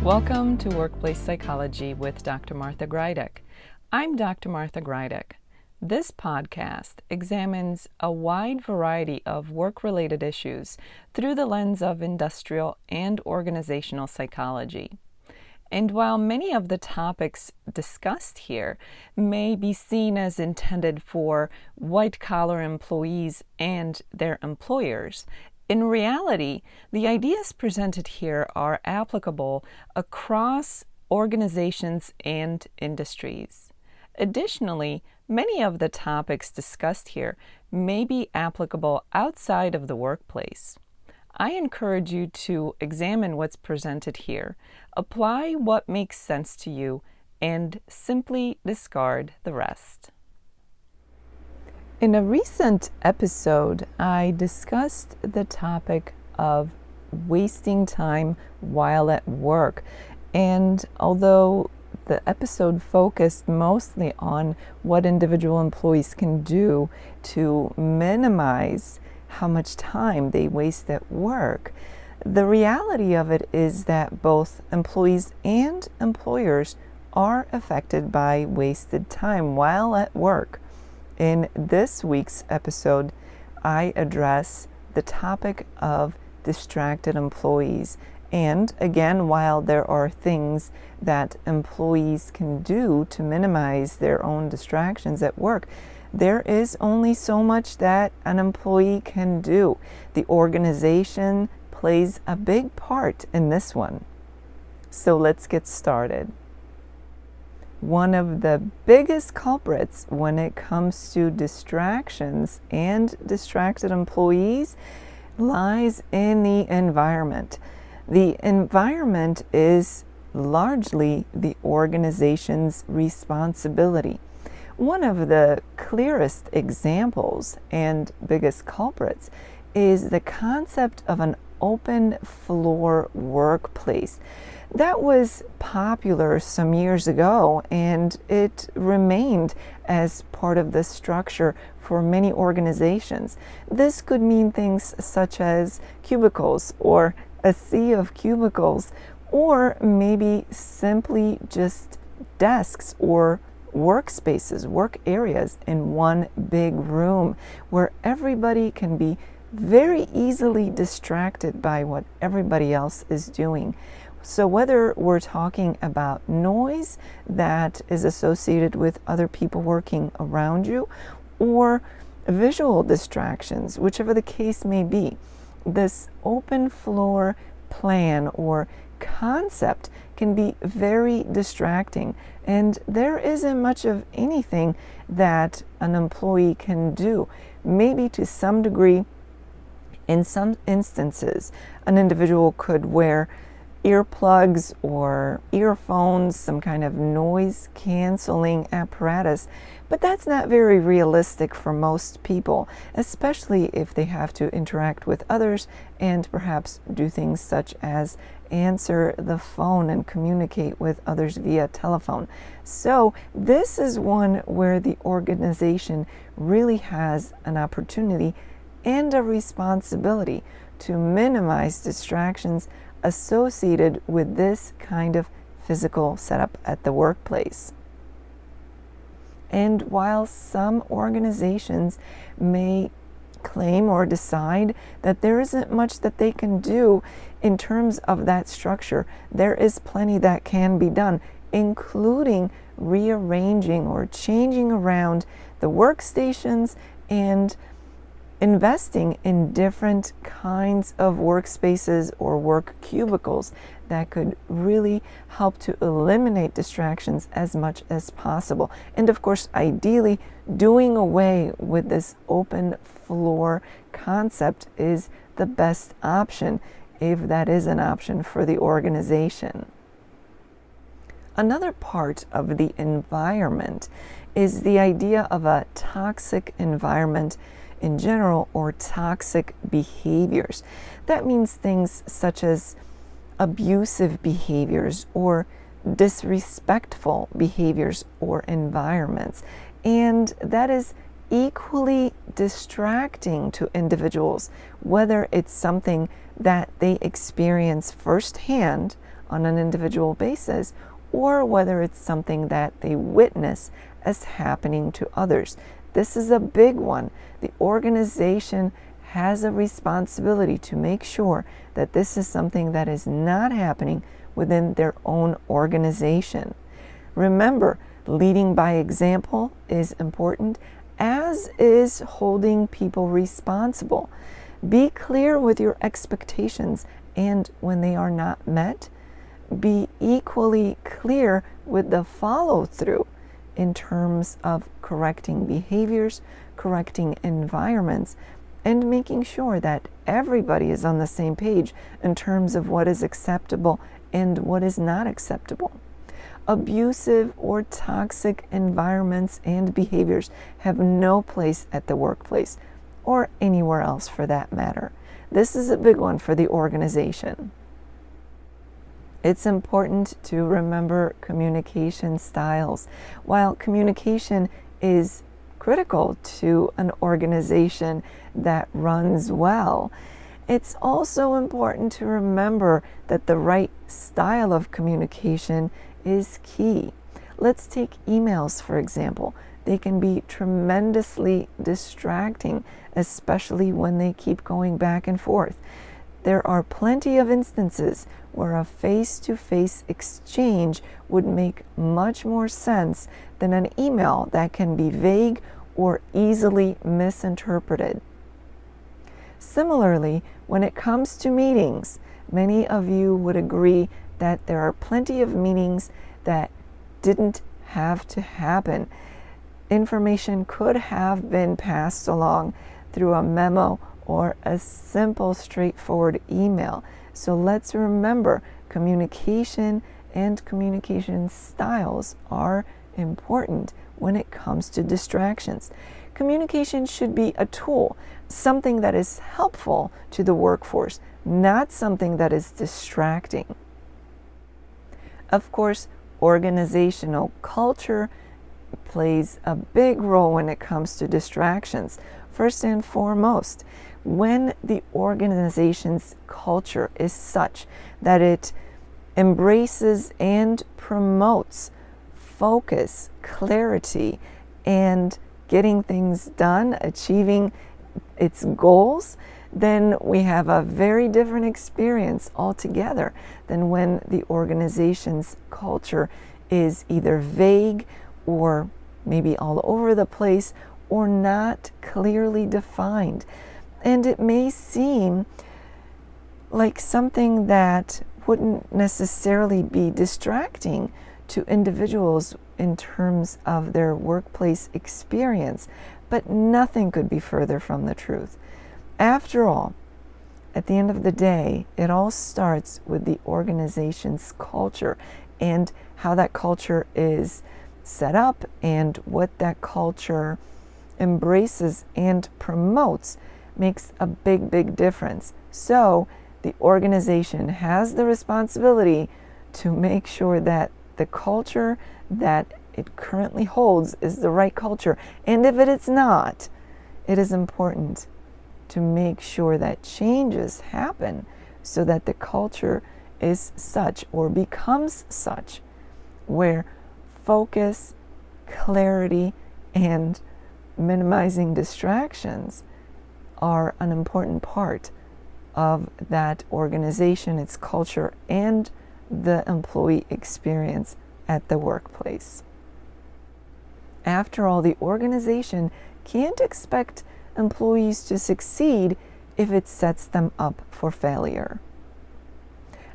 Welcome to Workplace Psychology with Dr. Martha Greidick. I'm Dr. Martha Greidick. This podcast examines a wide variety of work-related issues through the lens of industrial and organizational psychology. And while many of the topics discussed here may be seen as intended for white-collar employees and their employers, in reality, the ideas presented here are applicable across organizations and industries. Additionally, many of the topics discussed here may be applicable outside of the workplace. I encourage you to examine what's presented here, apply what makes sense to you, and simply discard the rest. In a recent episode, I discussed the topic of wasting time while at work. And although the episode focused mostly on what individual employees can do to minimize how much time they waste at work, the reality of it is that both employees and employers are affected by wasted time while at work. In this week's episode, I address the topic of distracted employees. And again, while there are things that employees can do to minimize their own distractions at work, there is only so much that an employee can do. The organization plays a big part in this one. So let's get started. One of the biggest culprits when it comes to distractions and distracted employees lies in the environment. The environment is largely the organization's responsibility. One of the clearest examples and biggest culprits is the concept of an open floor workplace. That was popular some years ago, and it remained as part of the structure for many organizations. This could mean things such as cubicles or a sea of cubicles, or maybe simply just desks or workspaces, work areas in one big room where everybody can be very easily distracted by what everybody else is doing. So whether we're talking about noise that is associated with other people working around you or visual distractions, whichever the case may be, this open floor plan or concept can be very distracting, and there isn't much of anything that an employee can do. Maybe to some degree, in some instances, an individual could wear earplugs or earphones, some kind of noise canceling apparatus, but that's not very realistic for most people, especially if they have to interact with others and perhaps do things such as answer the phone and communicate with others via telephone. So this is one where the organization really has an opportunity and a responsibility to minimize distractions associated with this kind of physical setup at the workplace. And while some organizations may claim or decide that there isn't much that they can do in terms of that structure, there is plenty that can be done, including rearranging or changing around the workstations and investing in different kinds of workspaces or work cubicles that could really help to eliminate distractions as much as possible. And of course, ideally, doing away with this open floor concept is the best option, if that is an option for the organization. Another part of the environment is the idea of a toxic environment in general, or toxic behaviors. That means things such as abusive behaviors or disrespectful behaviors or environments. And that is equally distracting to individuals, whether it's something that they experience firsthand on an individual basis, or whether it's something that they witness as happening to others. This is a big one. The organization has a responsibility to make sure that this is something that is not happening within their own organization. Remember, leading by example is important, as is holding people responsible. Be clear with your expectations, and when they are not met, be equally clear with the follow-through in terms of correcting behaviors, correcting environments, and making sure that everybody is on the same page in terms of what is acceptable and what is not acceptable. Abusive or toxic environments and behaviors have no place at the workplace, or anywhere else for that matter. This is a big one for the organization. It's important to remember communication styles. While communication is critical to an organization that runs well, it's also important to remember that the right style of communication is key. Let's take emails, for example. They can be tremendously distracting, especially when they keep going back and forth. There are plenty of instances where a face-to-face exchange would make much more sense than an email that can be vague or easily misinterpreted. Similarly, when it comes to meetings, many of you would agree that there are plenty of meetings that didn't have to happen. Information could have been passed along through a memo or a simple, straightforward email. So let's remember, communication and communication styles are important when it comes to distractions. Communication should be a tool, something that is helpful to the workforce, not something that is distracting. Of course, organizational culture plays a big role when it comes to distractions. First and foremost, when the organization's culture is such that it embraces and promotes focus, clarity, and getting things done, achieving its goals, then we have a very different experience altogether than when the organization's culture is either vague or maybe all over the place or not clearly defined. And it may seem like something that wouldn't necessarily be distracting to individuals in terms of their workplace experience, but nothing could be further from the truth. After all, at the end of the day, it all starts with the organization's culture and how that culture is set up and what that culture embraces and promotes makes a big, big difference. So the organization has the responsibility to make sure that the culture that it currently holds is the right culture. And if it is not, it is important to make sure that changes happen so that the culture is such or becomes such where focus, clarity, and minimizing distractions are an important part of that organization, its culture, and the employee experience at the workplace. After all, the organization can't expect employees to succeed if it sets them up for failure.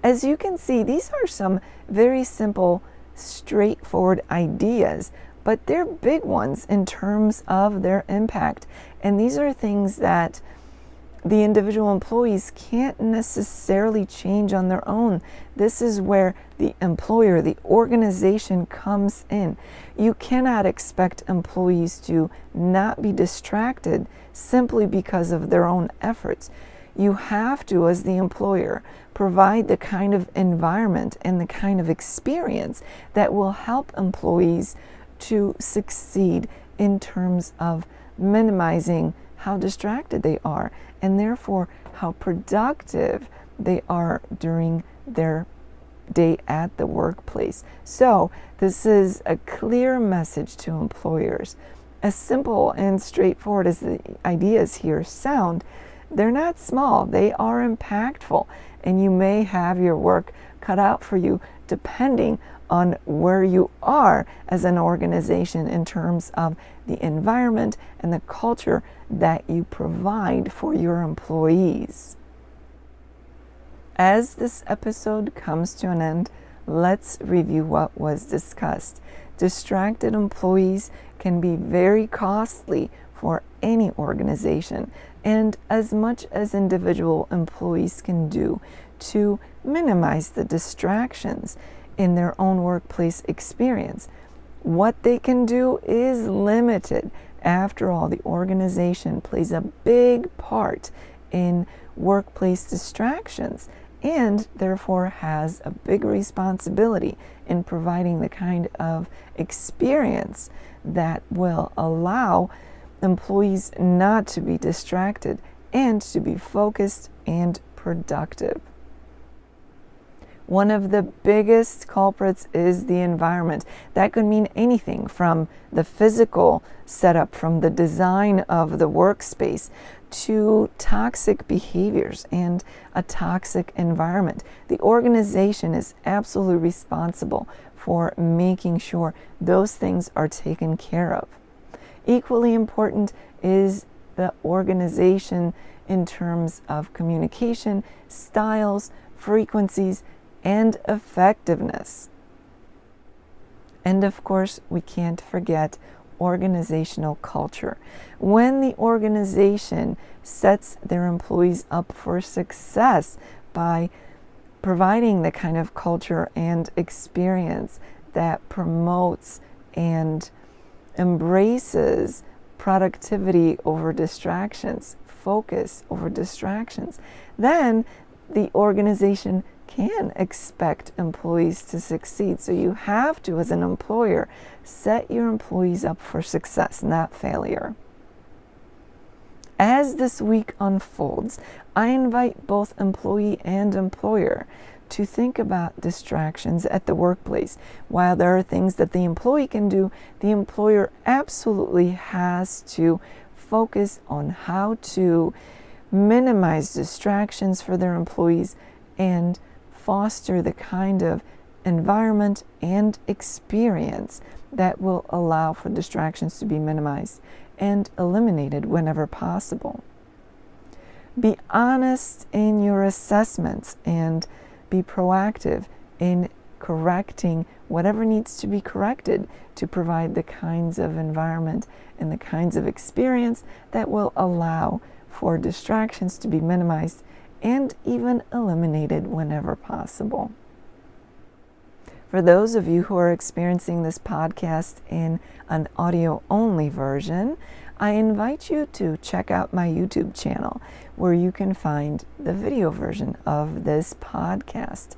As you can see, these are some very simple, straightforward ideas, but they're big ones in terms of their impact. And these are things that the individual employees can't necessarily change on their own. This is where the employer, the organization comes in. You cannot expect employees to not be distracted simply because of their own efforts. You have to, as the employer, provide the kind of environment and the kind of experience that will help employees to succeed in terms of minimizing how distracted they are and therefore how productive they are during their day at the workplace. So this is a clear message to employers. As simple and straightforward as the ideas here sound, they're not small, they are impactful, and you may have your work cut out for you depending on where you are as an organization in terms of the environment and the culture that you provide for your employees. As this episode comes to an end, let's review what was discussed. Distracted employees can be very costly for any organization, and as much as individual employees can do to minimize the distractions in their own workplace experience, what they can do is limited. After all, the organization plays a big part in workplace distractions and therefore has a big responsibility in providing the kind of experience that will allow employees not to be distracted and to be focused and productive. One of the biggest culprits is the environment. That could mean anything from the physical setup, from the design of the workspace, to toxic behaviors and a toxic environment. The organization is absolutely responsible for making sure those things are taken care of. Equally important is the organization in terms of communication, styles, frequencies, and effectiveness. And of course, we can't forget organizational culture. When the organization sets their employees up for success by providing the kind of culture and experience that promotes and embraces productivity over distractions, focus over distractions, then the organization can expect employees to succeed. So you have to, as an employer, set your employees up for success, not failure. As this week unfolds, I invite both employee and employer to think about distractions at the workplace. While there are things that the employee can do, the employer absolutely has to focus on how to minimize distractions for their employees and foster the kind of environment and experience that will allow for distractions to be minimized and eliminated whenever possible. Be honest in your assessments and be proactive in correcting whatever needs to be corrected to provide the kinds of environment and the kinds of experience that will allow for distractions to be minimized and even eliminated whenever possible. For those of you who are experiencing this podcast in an audio-only version, I invite you to check out my YouTube channel where you can find the video version of this podcast.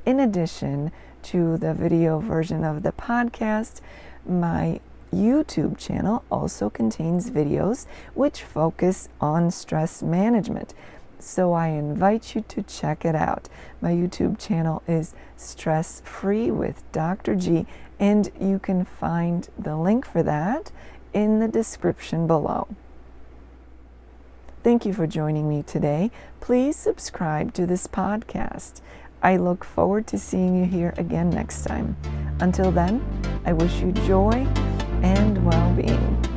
In addition to the video version of the podcast, my YouTube channel also contains videos which focus on stress management. So I invite you to check it out. My YouTube channel is Stress Free with Dr. G, and you can find the link for that in the description below. Thank you for joining me today. Please subscribe to this podcast. I look forward to seeing you here again next time. Until then, I wish you joy and well-being.